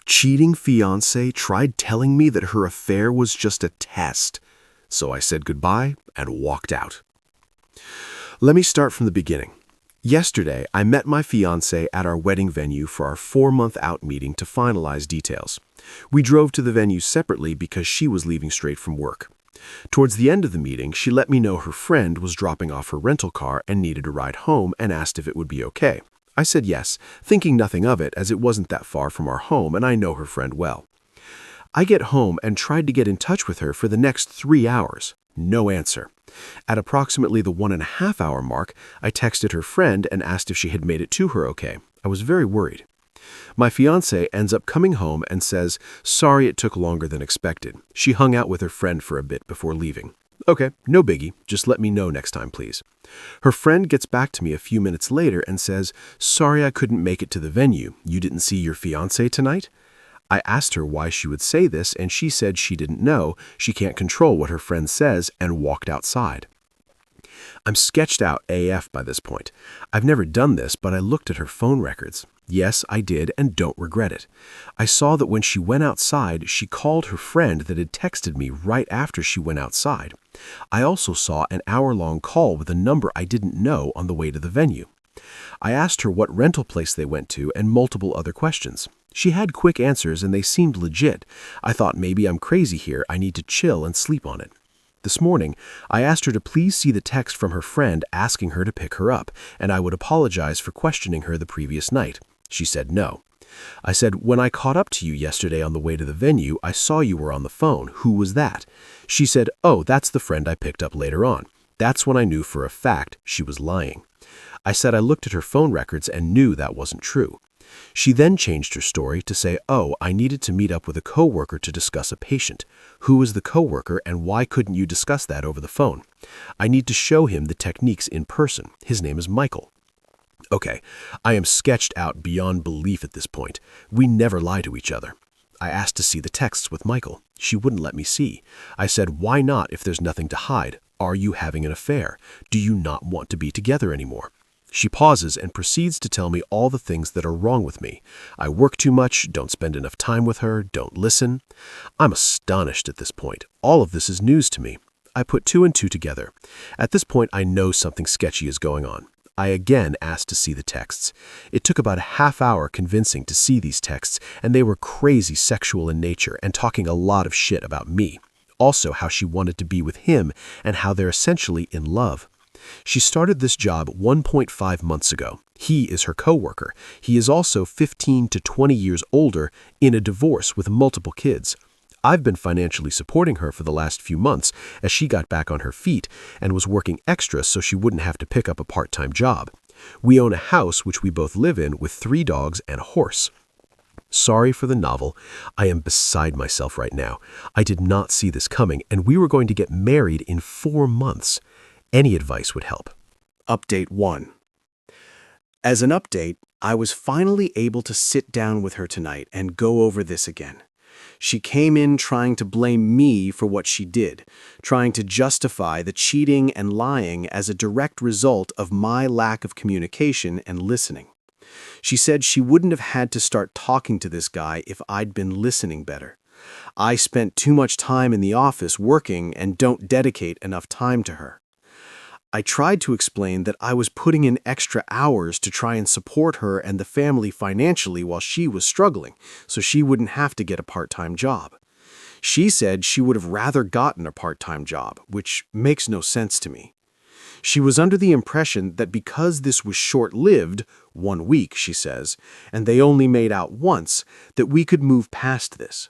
cheating fiancé tried telling me that her affair was just a test. So I said goodbye and walked out. Let me start from the beginning. Yesterday, I met my fiancé at our wedding venue for our 4-month out meeting to finalize details. We drove to the venue separately because she was leaving straight from work. Towards the end of the meeting, she let me know her friend was dropping off her rental car and needed a ride home and asked if it would be okay. I said yes, thinking nothing of it as it wasn't that far from our home and I know her friend well. I get home and tried to get in touch with her for the next 3 hours. No answer. At approximately the 1.5-hour mark, I texted her friend and asked if she had made it to her okay. I was very worried. My fiancé ends up coming home and says, sorry it took longer than expected. She hung out with her friend for a bit before leaving. Okay, no biggie, just let me know next time, please. Her friend gets back to me a few minutes later and says, sorry I couldn't make it to the venue. You didn't see your fiancé tonight? I asked her why she would say this and she said she didn't know, she can't control what her friend says, and walked outside. I'm sketched out AF by this point. I've never done this, but I looked at her phone records. Yes, I did and don't regret it. I saw that when she went outside, she called her friend that had texted me right after she went outside. I also saw an hour-long call with a number I didn't know on the way to the venue. I asked her what rental place they went to and multiple other questions. She had quick answers and they seemed legit. I thought maybe I'm crazy here, I need to chill and sleep on it. This morning, I asked her to please see the text from her friend asking her to pick her up, and I would apologize for questioning her the previous night. She said no. I said, when I caught up to you yesterday on the way to the venue, I saw you were on the phone. Who was that? She said, oh, that's the friend I picked up later on. That's when I knew for a fact she was lying. I said I looked at her phone records and knew that wasn't true. She then changed her story to say, oh, I needed to meet up with a coworker to discuss a patient. Who is the coworker and why couldn't you discuss that over the phone? I need to show him the techniques in person. His name is Michael. Okay, I am sketched out beyond belief at this point. We never lie to each other. I asked to see the texts with Michael. She wouldn't let me see. I said, why not if there's nothing to hide? Are you having an affair? Do you not want to be together anymore? She pauses and proceeds to tell me all the things that are wrong with me. I work too much, don't spend enough time with her, don't listen. I'm astonished at this point. All of this is news to me. I put 2 and 2 together. At this point, I know something sketchy is going on. I again asked to see the texts. It took about a half hour convincing to see these texts, and they were crazy sexual in nature and talking a lot of shit about me. Also how she wanted to be with him and how they're essentially in love. She started this job 1.5 months ago. He is her coworker. He is also 15 to 20 years older, in a divorce with multiple kids. I've been financially supporting her for the last few months as she got back on her feet and was working extra so she wouldn't have to pick up a part-time job. We own a house which we both live in with 3 dogs and a horse. Sorry for the novel. I am beside myself right now. I did not see this coming, and we were going to get married in 4 months. Any advice would help. Update 1. As an update, I was finally able to sit down with her tonight and go over this again. She came in trying to blame me for what she did, trying to justify the cheating and lying as a direct result of my lack of communication and listening. She said she wouldn't have had to start talking to this guy if I'd been listening better. I spent too much time in the office working and don't dedicate enough time to her. I tried to explain that I was putting in extra hours to try and support her and the family financially while she was struggling, so she wouldn't have to get a part-time job. She said she would have rather gotten a part-time job, which makes no sense to me. She was under the impression that because this was short-lived, 1 week, she says, and they only made out once, that we could move past this.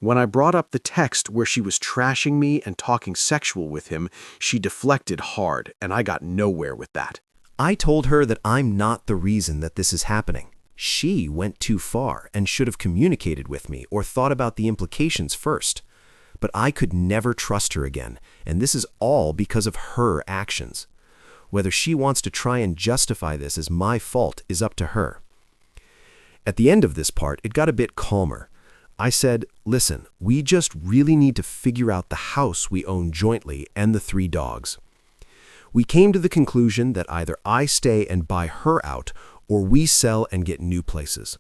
When I brought up the text where she was trashing me and talking sexual with him, she deflected hard, and I got nowhere with that. I told her that I'm not the reason that this is happening. She went too far and should have communicated with me or thought about the implications first. But I could never trust her again, and this is all because of her actions. Whether she wants to try and justify this as my fault is up to her. At the end of this part, it got a bit calmer. I said, listen, we just really need to figure out the house we own jointly and the 3 dogs. We came to the conclusion that either I stay and buy her out or we sell and get new places.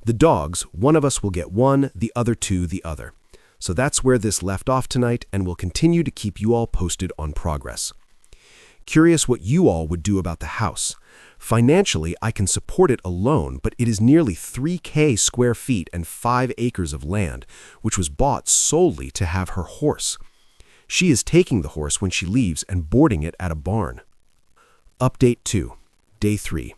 The dogs, one of us will get one, the other two the other. So that's where this left off tonight, and we'll continue to keep you all posted on progress. Curious what you all would do about the house. Financially, I can support it alone, but it is nearly 3,000 square feet and 5 acres of land, which was bought solely to have her horse. She is taking the horse when she leaves and boarding it at a barn. Update 2, Day 3.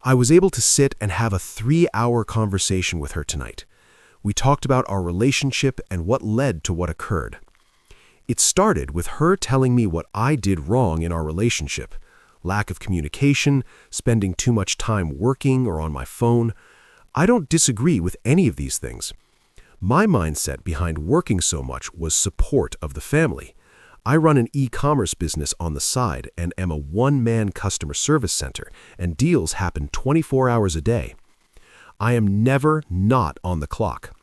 I was able to sit and have a 3-hour conversation with her tonight. We talked about our relationship and what led to what occurred. It started with her telling me what I did wrong in our relationship. Lack of communication, spending too much time working or on my phone. I don't disagree with any of these things. My mindset behind working so much was support of the family. I run an e-commerce business on the side and am a one-man customer service center, and deals happen 24 hours a day. I am never not on the clock.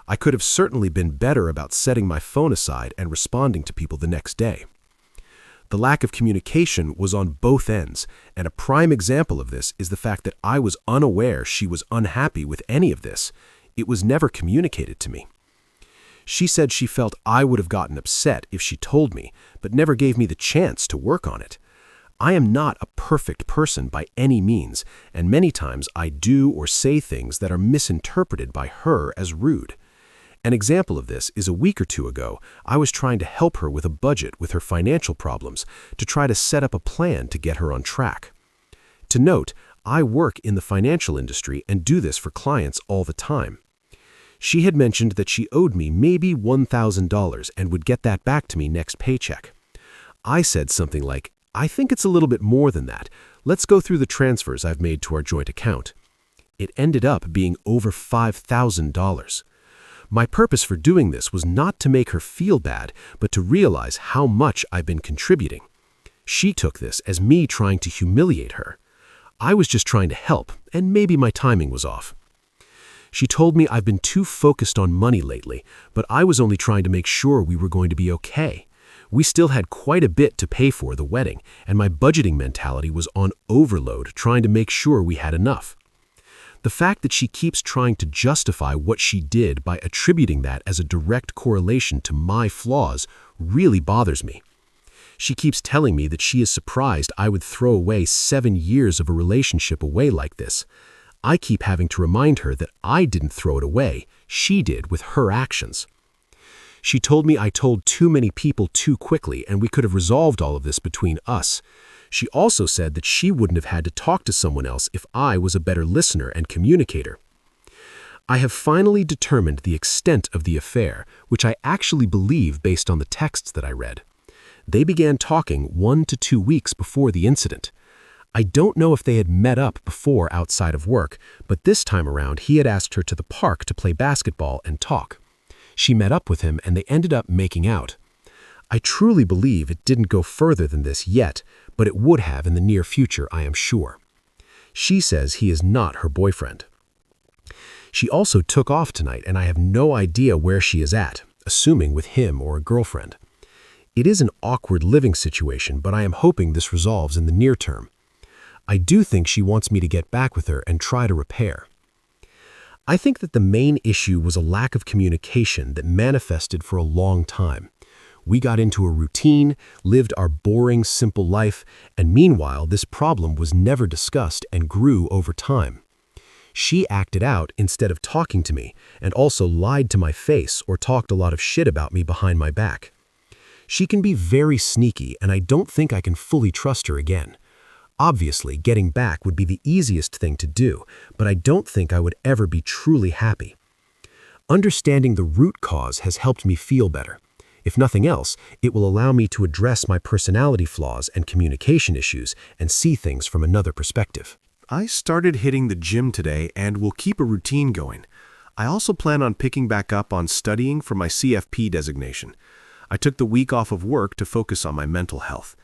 I could have certainly been better about setting my phone aside and responding to people the next day. The lack of communication was on both ends, and a prime example of this is the fact that I was unaware she was unhappy with any of this. It was never communicated to me. She said she felt I would have gotten upset if she told me, but never gave me the chance to work on it. I am not a perfect person by any means, and many times I do or say things that are misinterpreted by her as rude. An example of this is a week or two ago, I was trying to help her with a budget with her financial problems to try to set up a plan to get her on track. To note, I work in the financial industry and do this for clients all the time. She had mentioned that she owed me maybe $1,000 and would get that back to me next paycheck. I said something like, "I think it's a little bit more than that. Let's go through the transfers I've made to our joint account." It ended up being over $5,000. My purpose for doing this was not to make her feel bad, but to realize how much I've been contributing. She took this as me trying to humiliate her. I was just trying to help, and maybe my timing was off. She told me I've been too focused on money lately, but I was only trying to make sure we were going to be okay. We still had quite a bit to pay for the wedding, and my budgeting mentality was on overload, trying to make sure we had enough. The fact that she keeps trying to justify what she did by attributing that as a direct correlation to my flaws really bothers me. She keeps telling me that she is surprised I would throw away 7 years of a relationship away like this. I keep having to remind her that I didn't throw it away, she did with her actions. She told me I told too many people too quickly and we could have resolved all of this between us. She also said that she wouldn't have had to talk to someone else if I was a better listener and communicator. I have finally determined the extent of the affair, which I actually believe based on the texts that I read. They began talking 1 to 2 weeks before the incident. I don't know if they had met up before outside of work, but this time around he had asked her to the park to play basketball and talk. She met up with him and they ended up making out. I truly believe it didn't go further than this yet, but it would have in the near future, I am sure. She says he is not her boyfriend. She also took off tonight and I have no idea where she is at, assuming with him or a girlfriend. It is an awkward living situation, but I am hoping this resolves in the near term. I do think she wants me to get back with her and try to repair. I think that the main issue was a lack of communication that manifested for a long time. We got into a routine, lived our boring, simple life, and meanwhile, this problem was never discussed and grew over time. She acted out instead of talking to me, and also lied to my face or talked a lot of shit about me behind my back. She can be very sneaky, and I don't think I can fully trust her again. Obviously, getting back would be the easiest thing to do, but I don't think I would ever be truly happy. Understanding the root cause has helped me feel better. If nothing else, it will allow me to address my personality flaws and communication issues and see things from another perspective. I started hitting the gym today and will keep a routine going. I also plan on picking back up on studying for my CFP designation. I took the week off of work to focus on my mental health.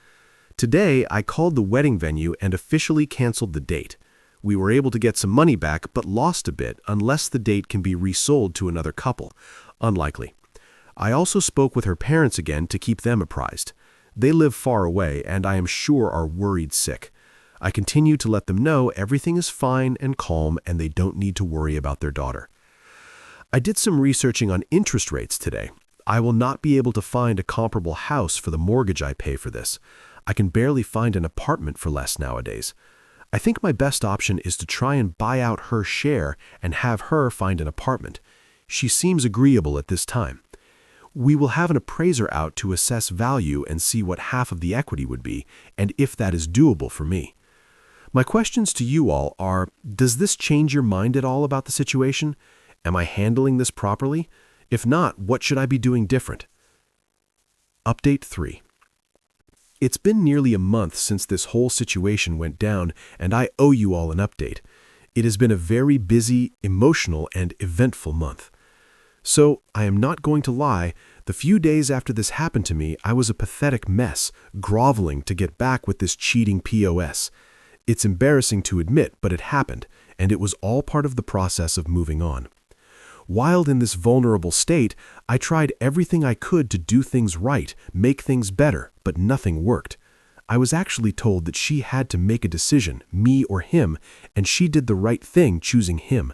Today, I called the wedding venue and officially canceled the date. We were able to get some money back but lost a bit unless the date can be resold to another couple. Unlikely. I also spoke with her parents again to keep them apprised. They live far away and I am sure are worried sick. I continue to let them know everything is fine and calm and they don't need to worry about their daughter. I did some researching on interest rates today. I will not be able to find a comparable house for the mortgage I pay for this. I can barely find an apartment for less nowadays. I think my best option is to try and buy out her share and have her find an apartment. She seems agreeable at this time. We will have an appraiser out to assess value and see what half of the equity would be, and if that is doable for me. My questions to you all are, does this change your mind at all about the situation? Am I handling this properly? If not, what should I be doing different? Update 3. It's been nearly a month since this whole situation went down, and I owe you all an update. It has been a very busy, emotional, and eventful month. So, I am not going to lie, the few days after this happened to me, I was a pathetic mess, groveling to get back with this cheating POS. It's embarrassing to admit, but it happened, and it was all part of the process of moving on. While in this vulnerable state, I tried everything I could to do things right, make things better, but nothing worked. I was actually told that she had to make a decision, me or him, and she did the right thing choosing him.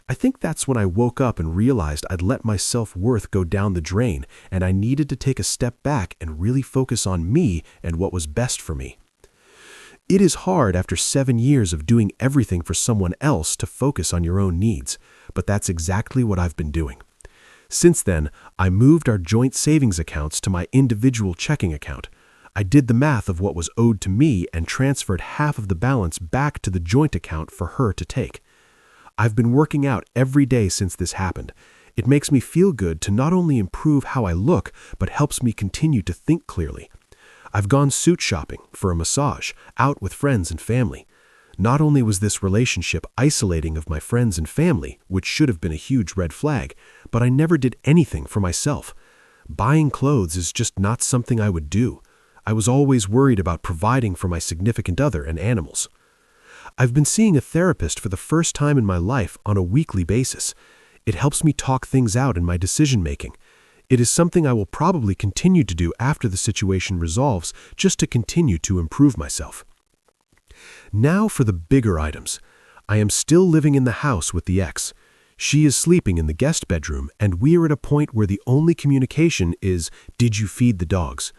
I think that's when I woke up and realized I'd let my self-worth go down the drain, and I needed to take a step back and really focus on me and what was best for me. It is hard after 7 years of doing everything for someone else to focus on your own needs, but that's exactly what I've been doing. Since then, I moved our joint savings accounts to my individual checking account. I did the math of what was owed to me and transferred half of the balance back to the joint account for her to take. I've been working out every day since this happened. It makes me feel good to not only improve how I look, but helps me continue to think clearly. I've gone suit shopping, for a massage, out with friends and family. Not only was this relationship isolating of my friends and family, which should have been a huge red flag, but I never did anything for myself. Buying clothes is just not something I would do. I was always worried about providing for my significant other and animals. I've been seeing a therapist for the first time in my life on a weekly basis. It helps me talk things out in my decision-making. It is something I will probably continue to do after the situation resolves, just to continue to improve myself. Now for the bigger items. I am still living in the house with the ex. She is sleeping in the guest bedroom, and we are at a point where the only communication is, "Did you feed the dogs?"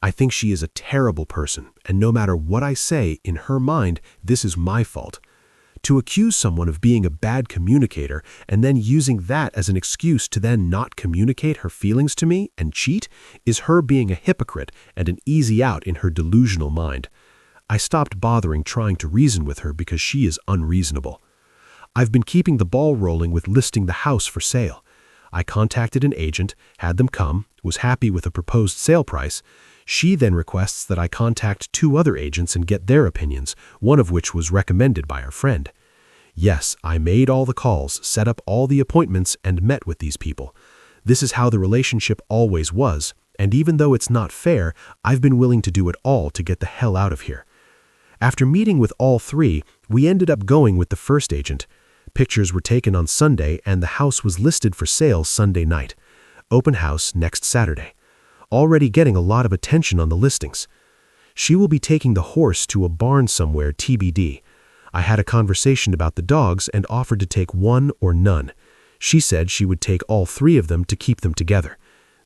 I think she is a terrible person, and no matter what I say, in her mind, this is my fault. To accuse someone of being a bad communicator and then using that as an excuse to then not communicate her feelings to me and cheat is her being a hypocrite and an easy out in her delusional mind. I stopped bothering trying to reason with her because she is unreasonable. I've been keeping the ball rolling with listing the house for sale. I contacted an agent, had them come, was happy with a proposed sale price. She then requests that I contact 2 other agents and get their opinions, one of which was recommended by our friend. Yes, I made all the calls, set up all the appointments, and met with these people. This is how the relationship always was, and even though it's not fair, I've been willing to do it all to get the hell out of here. After meeting with all 3, we ended up going with the first agent. Pictures were taken on Sunday, and the house was listed for sale Sunday night. Open house next Saturday. Already getting a lot of attention on the listings. She will be taking the horse to a barn somewhere TBD. I had a conversation about the dogs and offered to take 1 or none. She said she would take all 3 of them to keep them together.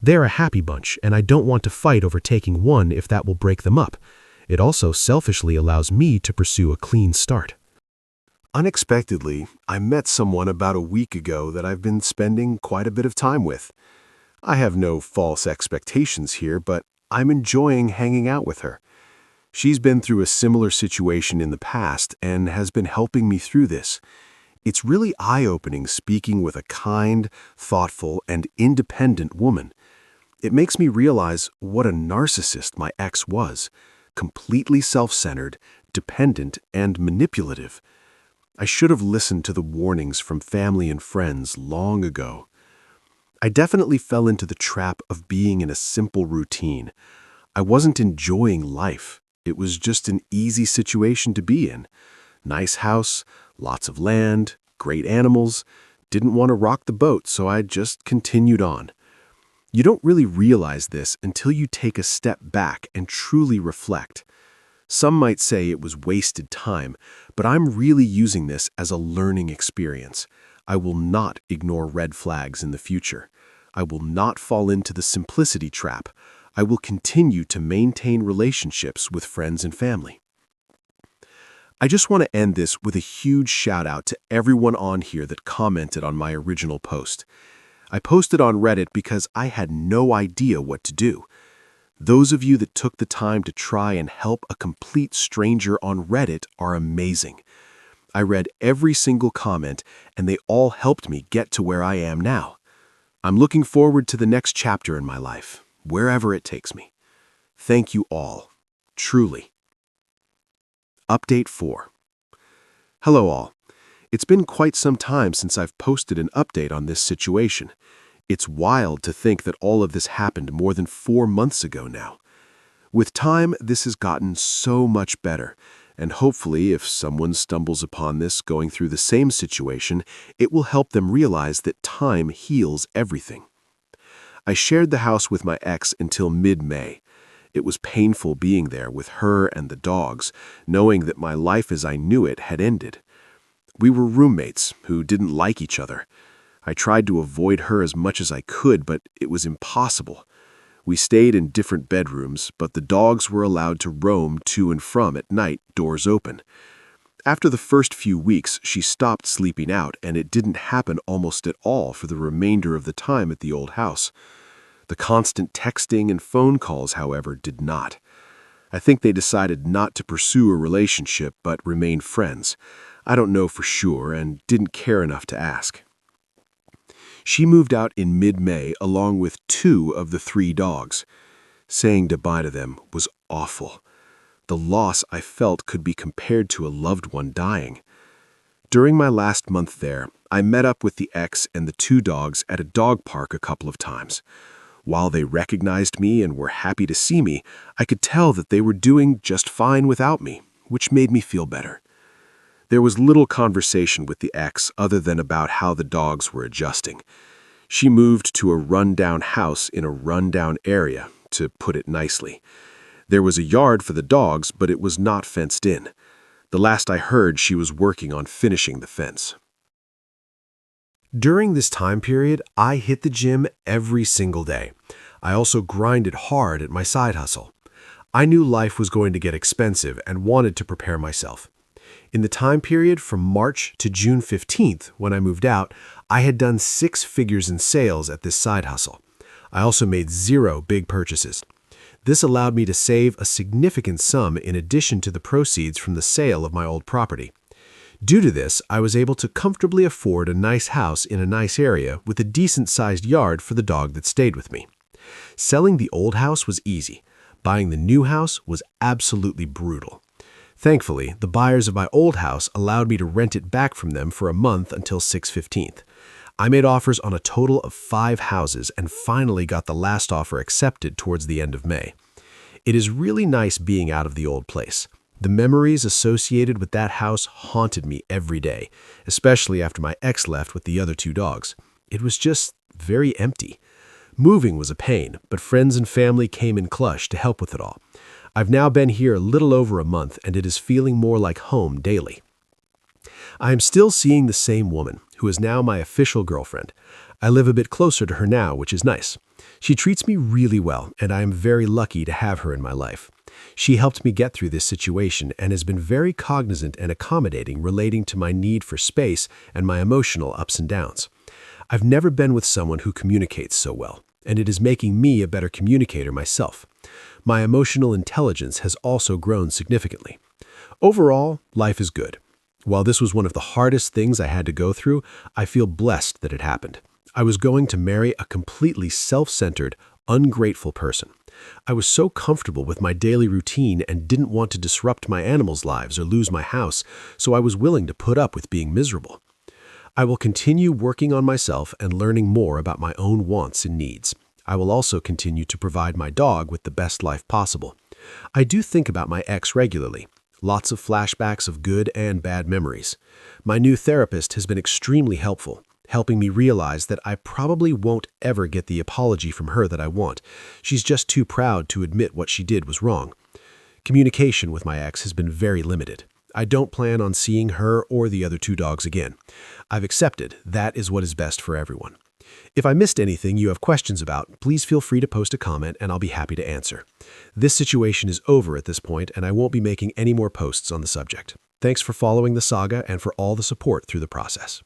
They're a happy bunch, and I don't want to fight over taking 1 if that will break them up. It also selfishly allows me to pursue a clean start. Unexpectedly, I met someone about a week ago that I've been spending quite a bit of time with. I have no false expectations here, but I'm enjoying hanging out with her. She's been through a similar situation in the past and has been helping me through this. It's really eye-opening speaking with a kind, thoughtful, and independent woman. It makes me realize what a narcissist my ex was, completely self-centered, dependent, and manipulative. I should have listened to the warnings from family and friends long ago. I definitely fell into the trap of being in a simple routine. I wasn't enjoying life. It was just an easy situation to be in. Nice house, lots of land, great animals. Didn't want to rock the boat, so I just continued on. You don't really realize this until you take a step back and truly reflect. Some might say it was wasted time, but I'm really using this as a learning experience. I will not ignore red flags in the future. I will not fall into the simplicity trap. I will continue to maintain relationships with friends and family. I just want to end this with a huge shout out to everyone on here that commented on my original post. I posted on Reddit because I had no idea what to do. Those of you that took the time to try and help a complete stranger on Reddit are amazing. I read every single comment, and they all helped me get to where I am now. I'm looking forward to the next chapter in my life, wherever it takes me. Thank you all. Truly. Update 4. Hello all. It's been quite some time since I've posted an update on this situation. It's wild to think that all of this happened more than 4 months ago now. With time, this has gotten so much better, and hopefully if someone stumbles upon this going through the same situation, it will help them realize that time heals everything. I shared the house with my ex until mid-May. It was painful being there with her and the dogs, knowing that my life as I knew it had ended. We were roommates who didn't like each other. I tried to avoid her as much as I could, but it was impossible. We stayed in different bedrooms, but the dogs were allowed to roam to and from at night, doors open. After the first few weeks, she stopped sleeping out, and it didn't happen almost at all for the remainder of the time at the old house. The constant texting and phone calls, however, did not. I think they decided not to pursue a relationship, but remain friends. I don't know for sure and didn't care enough to ask. She moved out in mid-May along with 2 of the 3 dogs. Saying goodbye to them was awful. The loss I felt could be compared to a loved one dying. During my last month there, I met up with the ex and the 2 dogs at a dog park a couple of times. While they recognized me and were happy to see me, I could tell that they were doing just fine without me, which made me feel better. There was little conversation with the ex other than about how the dogs were adjusting. She moved to a run-down house in a run-down area, to put it nicely. There was a yard for the dogs, but it was not fenced in. The last I heard, she was working on finishing the fence. During this time period, I hit the gym every single day. I also grinded hard at my side hustle. I knew life was going to get expensive and wanted to prepare myself. In the time period from March to June 15th, when I moved out, I had done 6 figures in sales at this side hustle. I also made 0 big purchases. This allowed me to save a significant sum in addition to the proceeds from the sale of my old property. Due to this, I was able to comfortably afford a nice house in a nice area with a decent-sized yard for the dog that stayed with me. Selling the old house was easy. Buying the new house was absolutely brutal. Thankfully, the buyers of my old house allowed me to rent it back from them for a month until 6/15. I made offers on a total of 5 houses and finally got the last offer accepted towards the end of May. It is really nice being out of the old place. The memories associated with that house haunted me every day, especially after my ex left with the other 2 dogs. It was just very empty. Moving was a pain, but friends and family came in clutch to help with it all. I've now been here a little over a month, and it is feeling more like home daily. I am still seeing the same woman, who is now my official girlfriend. I live a bit closer to her now, which is nice. She treats me really well, and I am very lucky to have her in my life. She helped me get through this situation and has been very cognizant and accommodating relating to my need for space and my emotional ups and downs. I've never been with someone who communicates so well, and it is making me a better communicator myself. My emotional intelligence has also grown significantly. Overall, life is good. While this was one of the hardest things I had to go through, I feel blessed that it happened. I was going to marry a completely self-centered, ungrateful person. I was so comfortable with my daily routine and didn't want to disrupt my animals' lives or lose my house, so I was willing to put up with being miserable. I will continue working on myself and learning more about my own wants and needs. I will also continue to provide my dog with the best life possible. I do think about my ex regularly. Lots of flashbacks of good and bad memories. My new therapist has been extremely helpful, helping me realize that I probably won't ever get the apology from her that I want. She's just too proud to admit what she did was wrong. Communication with my ex has been very limited. I don't plan on seeing her or the other 2 dogs again. I've accepted that is what is best for everyone. If I missed anything you have questions about, please feel free to post a comment and I'll be happy to answer. This situation is over at this point and I won't be making any more posts on the subject. Thanks for following the saga and for all the support through the process.